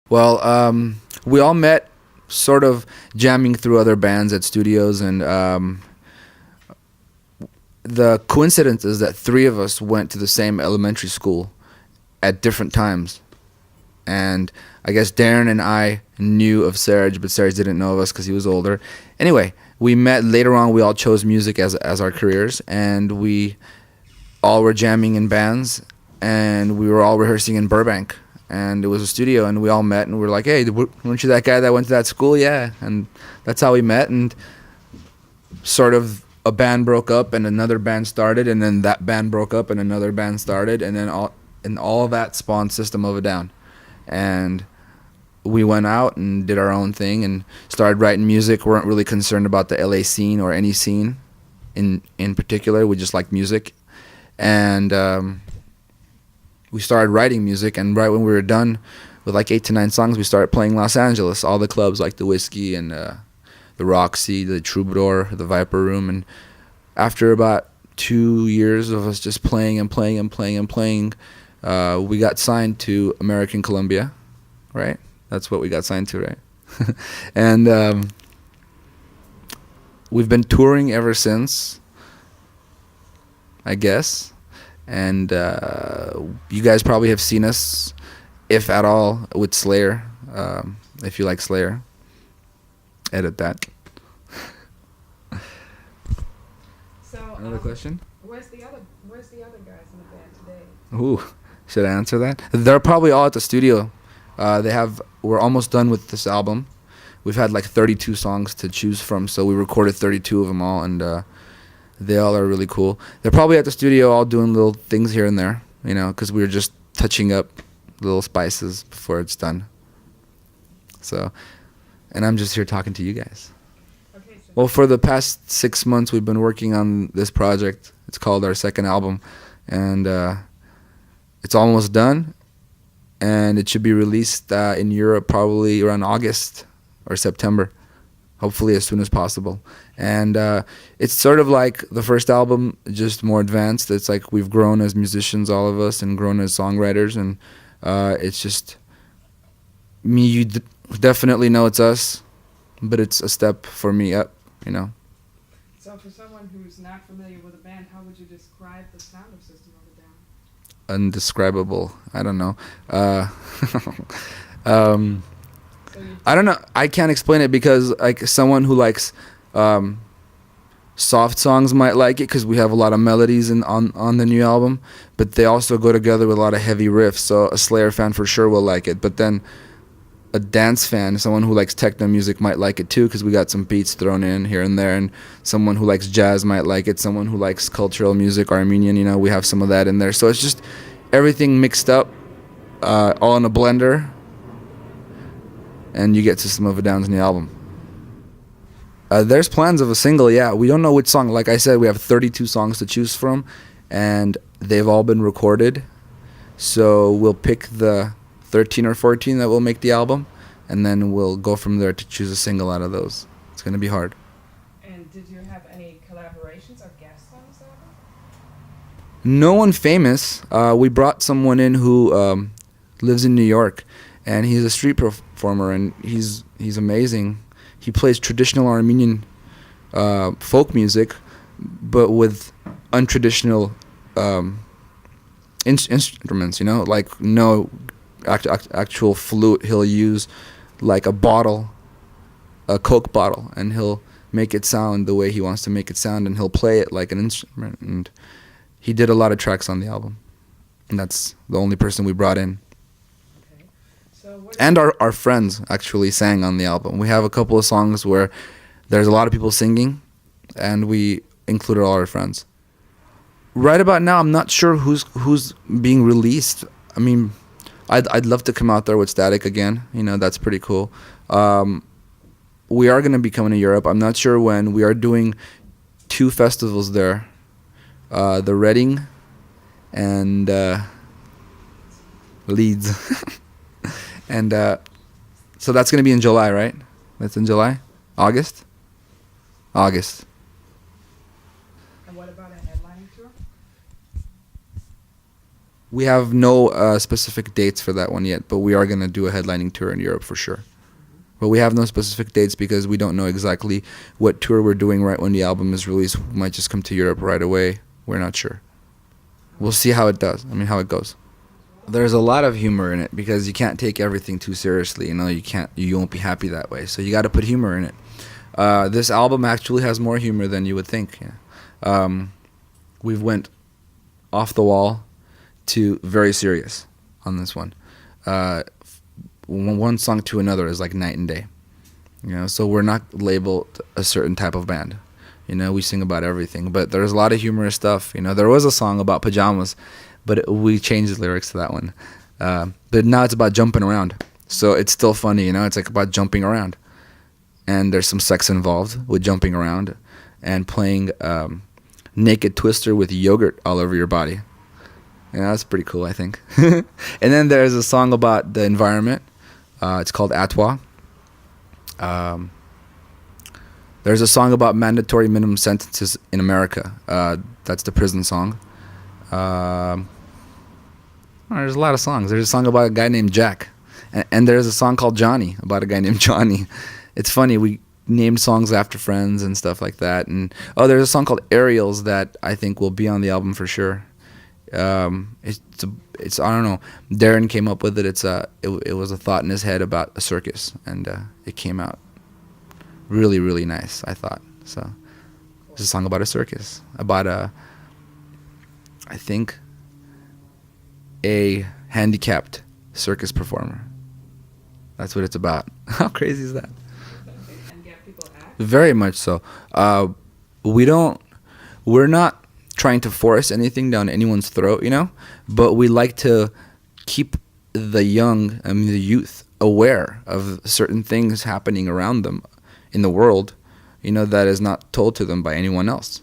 Well, we all met sort of jamming through other bands at studios, and the coincidence is that three of us went to the same elementary school at different times. And I guess Darren and I knew of Serge, but Serge didn't know of us because he was older. Anyway, we met later on. We all chose music as our careers, and we all were jamming in bands, and we were all rehearsing in Burbank. And it was a studio, and we all met, and we were like, "Hey, weren't you that guy that went to that school?" Yeah, and that's how we met. And sort of a band broke up, and another band started, and then that band broke up, and another band started, and then all of that spawned System of a Down. And we went out and did our own thing and started writing music. We weren't really concerned about the LA scene or any scene in particular. We just liked music. And we started writing music, and right when we were done with like 8 to 9 songs, we started playing Los Angeles, all the clubs like the Whiskey and the Roxy, the Troubadour, the Viper Room. And after about 2 years of us just playing and playing and playing and playing, we got signed to American Columbia, right? That's what we got signed to, right? And we've been touring ever since, I guess. And you guys probably have seen us, if at all, with Slayer. If you like Slayer, edit that. So Another question? Where's the other guys in the band today? Ooh, should I answer that? They're probably all at the studio. We're almost done with this album. We've had like 32 songs to choose from, so we recorded 32 of them all, and they all are really cool. They're probably at the studio all doing little things here and there, you know, because we were just touching up little spices before it's done. So, and I'm just here talking to you guys. Okay, so Well, for the past 6 months, we've been working on this project. It's called our second album, and it's almost done, and it should be released in Europe probably around August or September, hopefully as soon as possible. And it's sort of like the first album, just more advanced. It's like we've grown as musicians, all of us, and grown as songwriters, and it's just me. You definitely know it's us, but it's a step for me up, you know. So for someone who's not familiar with a band, how would you describe the sound of System of a Down? Undescribable. I don't know. So you I don't know. I can't explain it because like someone who likes soft songs might like it because we have a lot of melodies on the new album, but they also go together with a lot of heavy riffs. So a Slayer fan for sure will like it. But then a dance fan, someone who likes techno music might like it too because we got some beats thrown in here and there. And someone who likes jazz might like it. Someone who likes cultural music, Armenian, you know, we have some of that in there. So it's just everything mixed up, all in a blender, and you get System of a Down's new album. There's plans of a single, yeah. We don't know which song. Like I said, we have 32 songs to choose from, and they've all been recorded. So we'll pick the 13 or 14 that will make the album, and then we'll go from there to choose a single out of those. It's going to be hard. And did you have any collaborations or guests on this album? No one famous. We brought someone in who lives in New York, and he's a street performer, and he's amazing. He plays traditional Armenian folk music, but with untraditional instruments, you know, like no actual flute. He'll use like a bottle, a Coke bottle, and he'll make it sound the way he wants to make it sound, and he'll play it like an instrument. And he did a lot of tracks on the album, and that's the only person we brought in. Okay. So what And our friends actually sang on the album. We have a couple of songs where there's a lot of people singing, and we included all our friends. Right about now, I'm not sure who's being released. I mean, I'd love to come out there with Static again. You know, that's pretty cool. We are going to be coming to Europe. I'm not sure when. We are doing 2 festivals there. The Reading and Leeds. And so that's going to be in July, right? That's in July? August? August. And what about a headlining tour? We have no specific dates for that one yet, but we are going to do a headlining tour in Europe for sure. But we have no specific dates because we don't know exactly what tour we're doing right when the album is released. We might just come to Europe right away. We're not sure. We'll see how it does. I mean, how it goes. There's a lot of humor in it because you can't take everything too seriously. You know, you won't be happy that way. So you got to put humor in it. This album actually has more humor than you would think. Yeah. We've went off the wall to very serious on this one. One song to another is like night and day. You know, so we're not labeled a certain type of band. You know, we sing about everything, but there's a lot of humorous stuff. You know, there was a song about pajamas, but we changed the lyrics to that one. But now it's about jumping around, so it's still funny. You know, it's like about jumping around, and there's some sex involved with jumping around and playing naked twister with yogurt all over your body. You know, that's pretty cool, I think. And then there's a song about the environment. It's called Atwa. There's a song about mandatory minimum sentences in America. That's the prison song. There's a lot of songs. There's a song about a guy named Jack. And there's a song called Johnny, about a guy named Johnny. It's funny, we named songs after friends and stuff like that. And there's a song called Aerials that I think will be on the album for sure. It's I don't know. Darren came up with it. It was a thought in his head about a circus, and it came out really, really nice, I thought. So it's a song about a circus, about I think a handicapped circus performer. That's what it's about. How crazy is that? And get people act? Very much so. We're not trying to force anything down anyone's throat, you know, but we like to keep the youth aware of certain things happening around them in the world, you know, that is not told to them by anyone else.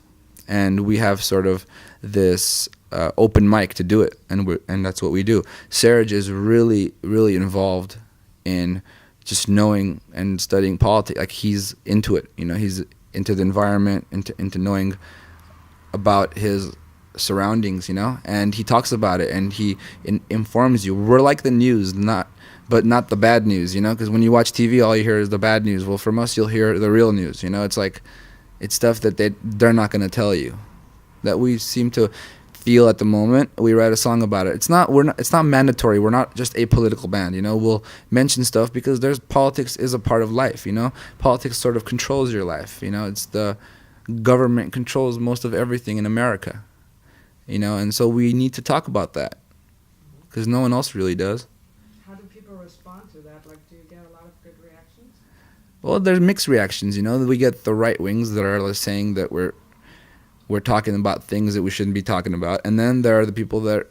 And we have sort of this open mic to do it, and that's what we do. Serge is really, really involved in just knowing and studying politics. Like, he's into it, you know, he's into the environment, into knowing about his surroundings, you know, and he talks about it, and he informs you. We're like the news, but not the bad news, you know, because when you watch TV, all you hear is the bad news. Well, from us, you'll hear the real news, you know. It's like, it's stuff that they're not going to tell you, that we seem to feel at the moment. We write a song about it. It's not mandatory. We're not just a political band, you know. We'll mention stuff because politics is a part of life, you know. Politics sort of controls your life, you know. It's the government controls most of everything in America, you know, and so we need to talk about that because no one else really does. How do people respond to that? Like, do you get a lot of good reactions? Well, there's mixed reactions, you know. We get the right wings that are saying that we're talking about things that we shouldn't be talking about, and then there are the people that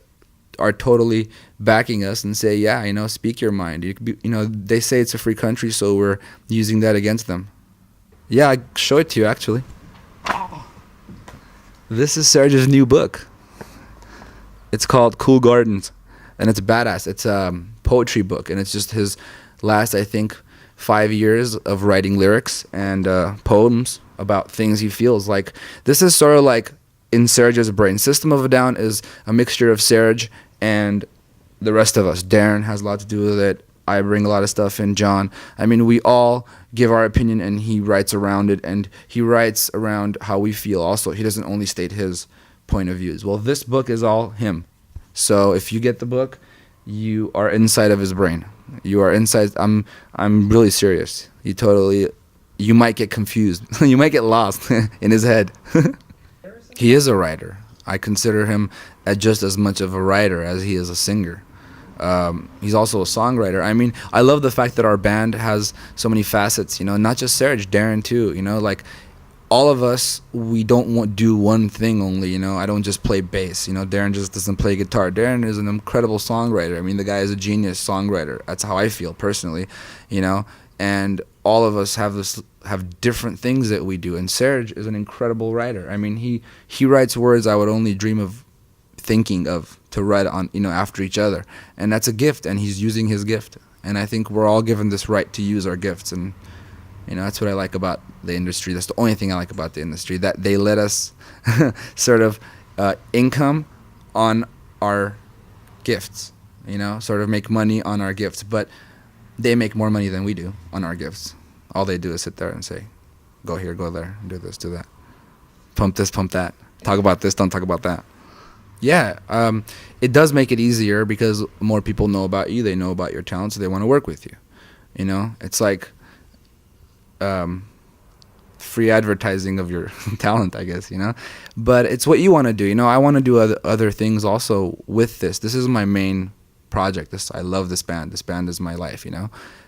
are totally backing us and say, yeah, you know, speak your mind. You know, they say it's a free country, so we're using that against them. Yeah, I show it to you actually. This is Serge's new book. It's called Cool Gardens, and it's badass. It's a poetry book, and it's just his last, I think, 5 years of writing lyrics and poems about things he feels. Like, this is sort of like in Serge's brain. System of a Down is a mixture of Serge and the rest of us. Darren has a lot to do with it. I bring a lot of stuff in. John. I mean, we all give our opinion, and he writes around it, and he writes around how we feel also. He doesn't only state his point of views. Well, this book is all him. So if you get the book, you are inside of his brain. You are inside. I'm really serious. You might get confused. You might get lost in his head. He is a writer. I consider him just as much of a writer as he is a singer. He's also a songwriter. I mean, I love the fact that our band has so many facets, you know, not just Serge, Darren too, you know, like all of us, we don't do one thing only, you know. I don't just play bass, you know. Darren just doesn't play guitar. Darren is an incredible songwriter. I mean, the guy is a genius songwriter. That's how I feel personally, you know. And all of us have different things that we do. And Serge is an incredible writer. I mean, he writes words I would only dream of thinking of to write on, you know, after each other. And that's a gift, and he's using his gift. And I think we're all given this right to use our gifts. And, you know, that's what I like about the industry. That's the only thing I like about the industry, that they let us sort of income on our gifts, sort of make money on our gifts. But they make more money than we do on our gifts. All they do is sit there and say, go here, go there, do this, do that. Pump this, pump that. Talk about this, don't talk about that. Yeah, it does make it easier because more people know about you. They know about your talent, so they want to work with you. It's like free advertising of your talent, I guess, But it's what you want to do. I want to do other things also with this. This is my main project. I love this band. This band is my life,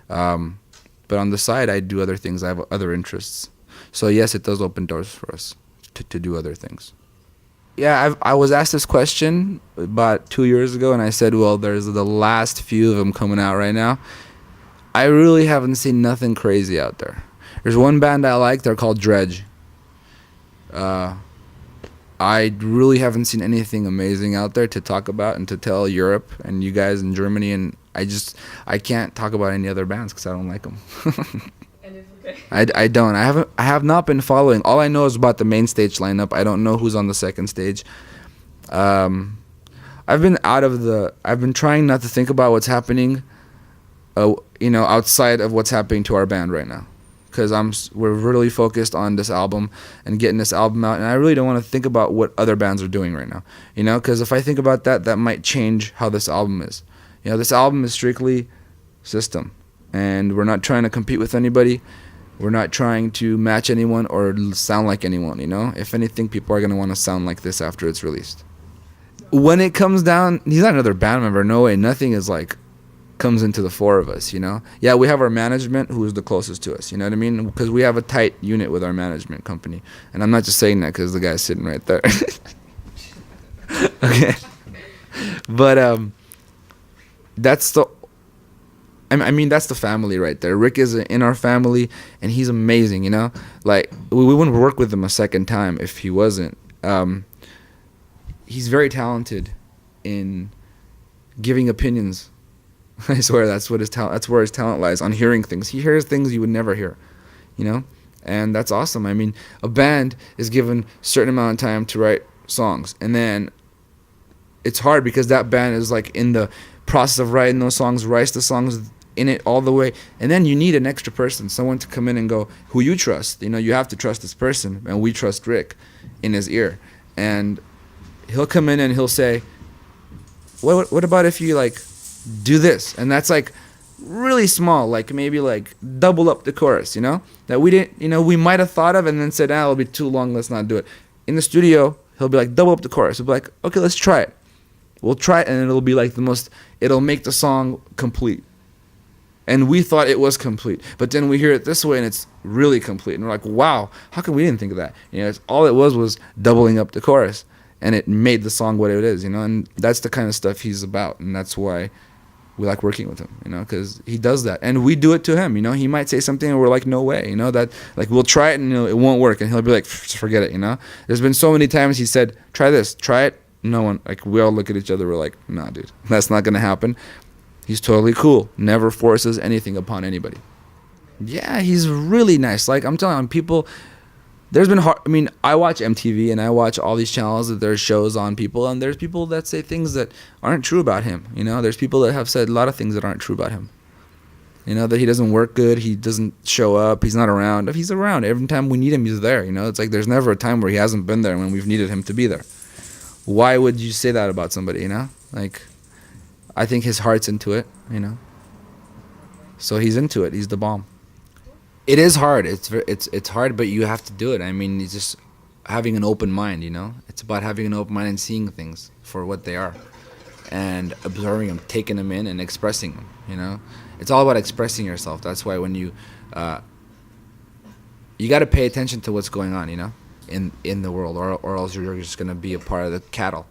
But on the side, I do other things. I have other interests. So yes, it does open doors for us to do other things. Yeah, I was asked this question about 2 years ago, and I said, well, there's the last few of them coming out right now. I really haven't seen nothing crazy out there. There's one band I like. They're called Dredge. I really haven't seen anything amazing out there to talk about and to tell Europe and you guys in Germany, and I can't talk about any other bands because I don't like them. And it's okay. I don't. I have not been following. All I know is about the main stage lineup. I don't know who's on the second stage. I've been trying not to think about what's happening, outside of what's happening to our band right now, because we're really focused on this album and getting this album out, and I really don't want to think about what other bands are doing right now, because if I think about that, that might change how this album is. This album is strictly System, and we're not trying to compete with anybody. We're not trying to match anyone or sound like anyone, If anything, people are going to want to sound like this after it's released. When it comes down, he's not another band member, no way. Nothing is comes into the four of us, Yeah, we have our management who is the closest to us, you know what I mean? Because we have a tight unit with our management company. And I'm not just saying that because the guy's sitting right there. Okay. But that's the family right there. Rick is in our family, and he's amazing, we wouldn't work with him a second time if he wasn't. He's very talented in giving opinions. I swear that's where his talent lies, on hearing things. He hears things you would never hear, and that's awesome. A band is given a certain amount of time to write songs, and then it's hard because that band is in the process of writing those songs, writes the songs in it all the way, and then you need an extra person, someone to come in and go, who you trust. You have to trust this person, and we trust Rick in his ear, and he'll come in and he'll say, what about if you do this? And that's really small, maybe double up the chorus, that we didn't, we might have thought of and then said, it'll be too long, let's not do it. In the studio, he'll be double up the chorus. He'll be okay, let's try it. We'll try it, and it'll be it'll make the song complete. And we thought it was complete, but then we hear it this way and it's really complete. And we're wow, how come we didn't think of that? All it was doubling up the chorus, and it made the song what it is, and that's the kind of stuff he's about, and that's why we like working with him, because he does that, and we do it to him. He might say something and we're no way, that we'll try it and it won't work, and he'll be forget it. There's been so many times he said, try this, try it. No one, we all look at each other, we're nah, dude, that's not gonna happen. He's totally cool, never forces anything upon anybody. Yeah, he's really nice. I'm telling you, people, there's been hard, I watch MTV and I watch all these channels that there's shows on people, and there's people that say things that aren't true about him. There's people that have said a lot of things that aren't true about him. That he doesn't work good, he doesn't show up, he's not around. If he's around, every time we need him, he's there. It's there's never a time where he hasn't been there when we've needed him to be there. Why would you say that about somebody, I think his heart's into it, So he's into it. He's the bomb. It is hard. It's hard, but you have to do it. It's just having an open mind, It's about having an open mind and seeing things for what they are, and observing them, taking them in, and expressing them. It's all about expressing yourself. That's why when you got to pay attention to what's going on, in the world, or else you're just gonna be a part of the cattle.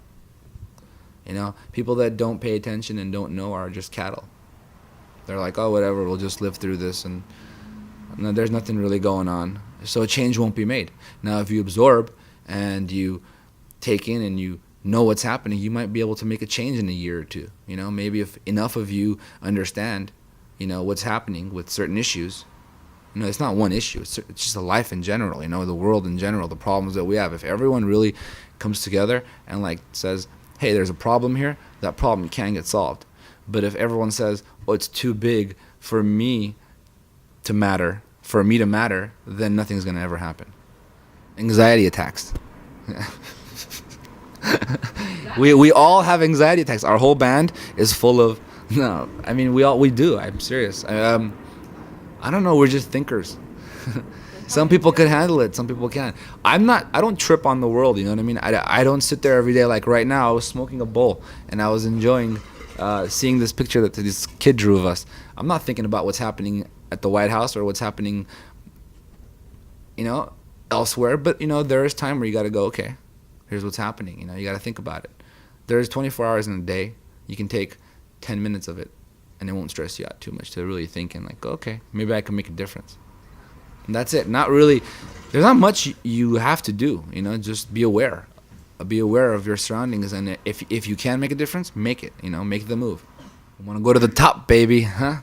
People that don't pay attention and don't know are just cattle. They're oh, whatever, we'll just live through this, and there's nothing really going on. So a change won't be made. Now, if you absorb and you take in and you know what's happening, you might be able to make a change in a year or two. Maybe if enough of you understand, what's happening with certain issues. It's not one issue. It's just a life in general, the world in general, the problems that we have. If everyone really comes together and says, hey, there's a problem here, that problem can get solved. But if everyone says, oh, it's too big for me to matter, then nothing's going to ever happen. Anxiety attacks. we all have anxiety attacks. Our whole band is full of, no, I mean, we do. I'm serious. I don't know, we're just thinkers. Some people can handle it, some people can't. I don't trip on the world, you know what I mean? I don't sit there every day. Like right now, I was smoking a bowl and I was enjoying seeing this picture that this kid drew of us. I'm not thinking about what's happening at the White House or what's happening, elsewhere. But, there is time where you got to go, okay, here's what's happening. You got to think about it. There's 24 hours in a day. You can take 10 minutes of it and it won't stress you out too much to really think and like, okay, maybe I can make a difference. And that's it. Not really. There's not much you have to do. Just be aware. Be aware of your surroundings, and if you can make a difference, make it. Make the move. I want to go to the top, baby. Huh?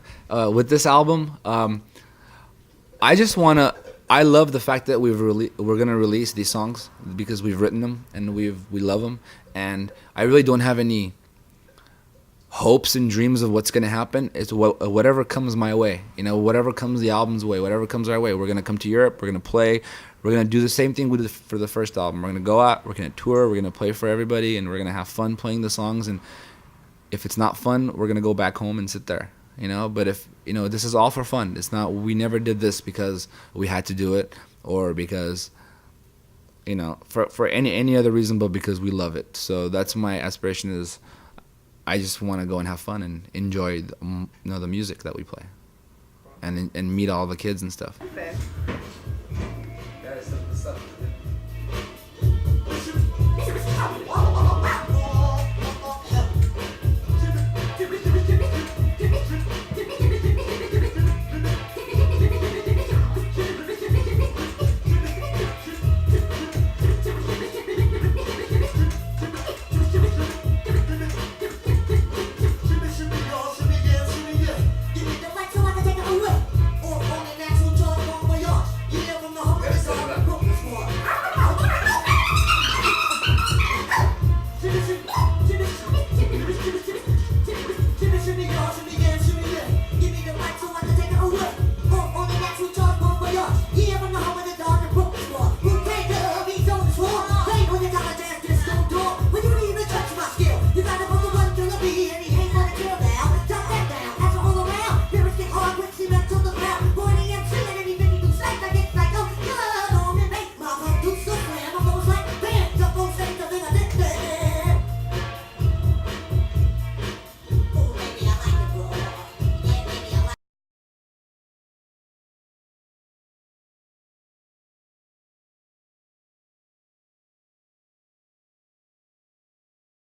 With this album, I just want to. I love the fact that we're gonna release these songs because we've written them and we love them, and I really don't have any hopes and dreams of what's going to happen. It's whatever comes my way, whatever comes the album's way, whatever comes our way. We're going to come to Europe, we're going to play, we're going to do the same thing we did for the first album. We're going to go out, we're going to tour, we're going to play for everybody, and we're going to have fun playing the songs. And if it's not fun, we're going to go back home and sit there, but if, this is all for fun. It's not, we never did this because we had to do it or because, for any other reason, but because we love it. So that's my aspiration is, I just want to go and have fun and enjoy the music that we play, and meet all the kids and stuff. That is the stuff.